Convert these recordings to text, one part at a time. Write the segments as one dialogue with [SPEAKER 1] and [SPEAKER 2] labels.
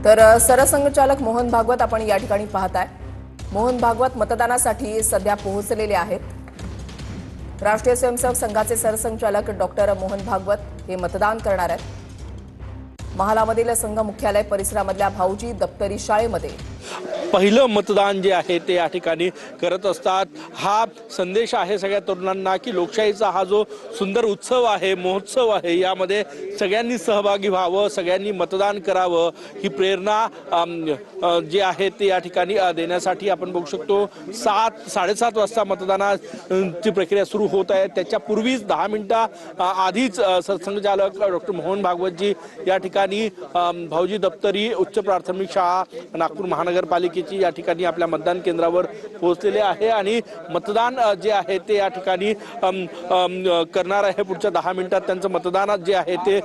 [SPEAKER 1] तर सरसंघचालक मोहन भागवत आपण या ठिकाणी पाहताय। मोहन भागवत मतदानासाठी सध्या पोहोचलेले आहेत। राष्ट्रीय स्वयंसेवक संघाचे सरसंघचालक डॉक्टर मोहन भागवत हे मतदान करणार आहेत। महालामधील संघ मुख्यालय परिसरामधल्या भाऊजी दप्तरी शाळेमध्ये
[SPEAKER 2] पहिलं मतदान जे आहे ते या ठिकाणी करत असतात। हा संदेश आहे सगळ्या तरुणांना की लोकशाहीचा हा जो सुंदर उत्सव आहे, महोत्सव आहे, यामध्ये सगळ्यांनी सहभागी व्हावं, सगळ्यांनी मतदान करावं, ही प्रेरणा जी आहे ते या ठिकाणी देण्यासाठी आपण बघू शकतो 7:30 वाजता मतदानाची प्रक्रिया सुरू होत आहे। त्याच्या पूर्वीच 10 मिनिटं आधीच सरसंघचालक डॉक्टर मोहन भागवतजी या ठिकाणी भाऊजी दप्तरी उच्च प्राथमिक शाळा नागपूर महानगरपालिकेची या ठिकाणी आपल्या मतदान केंद्रावर पोहोचलेले आहे आणि मतदान जे आहे ते या ठिकाणी करणार आहे। पुढच्या 10 मिनिटात त्यांचं मतदान जे आहे ते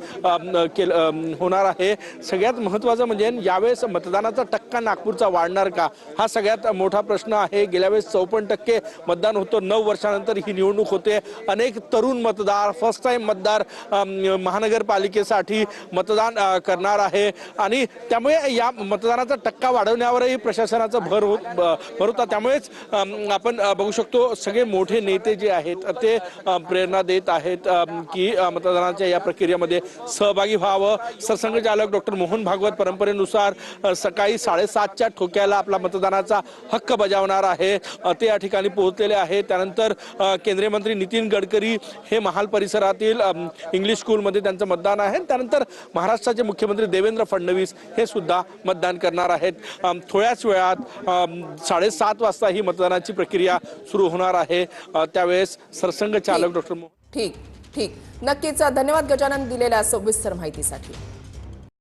[SPEAKER 2] होणार आहे। सगळ्यात महत्त्वाचं म्हणजे यावेळेस मतदानाचा टक्का नागपूरचा वाढणार का, हा सगळ्यात मोठा प्रश्न आहे। गेल्या वेळेस 54% मतदान होतं। 9 वर्षानंतर ही निवडणूक होते। अनेक तरुण मतदार, फर्स्ट टाइम मतदार महानगरपालिकेसाठी मतदान करणार आहे आणि त्यामुळे या मतदानाचा टक्का वाढवण्यावरही प्रशासनाचा भर होता। त्यामुळेच आपण बघू शकतो सगळे मोठे नेते जे आहेत ते प्रेरणा देत आहेत की मतदानाच्या या प्रक्रियेमध्ये सहभागी व्हावं। सरसंघचालक डॉक्टर मोहन भागवत परंपरेनुसार सकाळी 7:30च्या ठोक्याला आपला मतदानाचा हक्क बजावणार आहे। ते या ठिकाणी पोहोचलेले आहेत। त्यानंतर केंद्रीय मंत्री नितीन गडकरी हे महाल परिसरातील इंग्लिश स्कूलमध्ये त्यांचं मतदान आहे। त्यानंतर महाराष्ट्राचे मुख्यमंत्री देवेंद्र फडणवीस हे सुद्धा मतदान करणार आहेत। थोड्याच वेळात 7:30 वाजता ही मतदानाची प्रक्रिया सुरू होणार आहे। त्यावेळेस सरसंघचालक डॉक्टर
[SPEAKER 1] ठीक नक्कीच धन्यवाद गजानन दिलेल्या सविस्तर माहितीसाठी।